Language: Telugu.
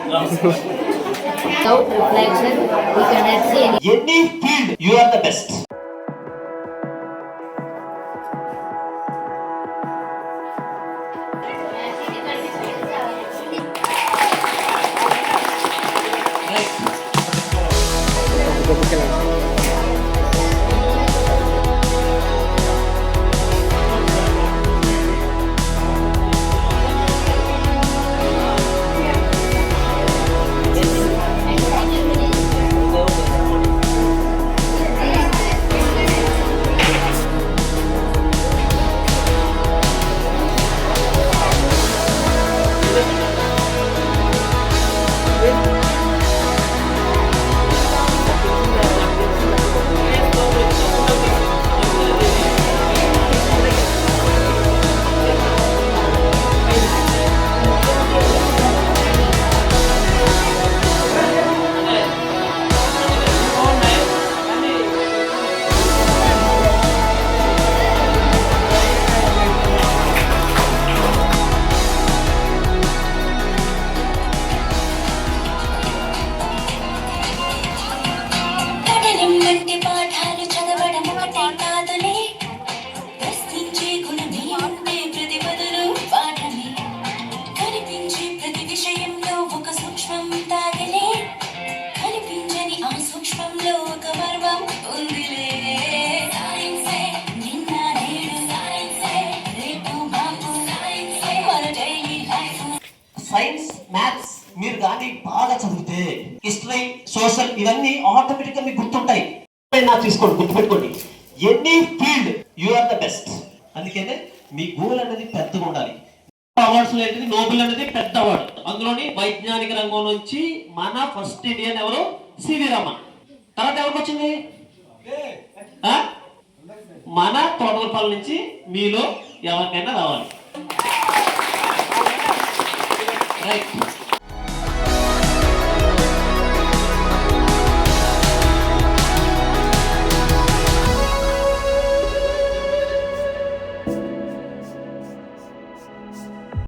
Without reflection, we cannot see any. Any field, you are the best. Science, maths మీరు కానీ బాగా చదివితే హిస్టరీ, సోషల్ ఇవన్నీ ఆటోమేటిక్ గా మీకు గుర్తుంటాయి. తీసుకోండి, గుర్తుపెట్టుకోండి. Any field you are the best. అందుకనే మీ గోల్ అనేది పెద్దగా ఉండాలి. అవార్డ్స్ అనేది నోబెల్ అనేది పెద్ద అవార్డు. అందులోని వైజ్ఞానిక రంగం నుంచి మన ఫస్ట్ ఇండియన్ ఎవరు? సివి రామన్. తర్వాత ఎవరికి వచ్చింది? మన తోటలపల్లి నుంచి మీలో ఎవరికైనా రావాలి. Right.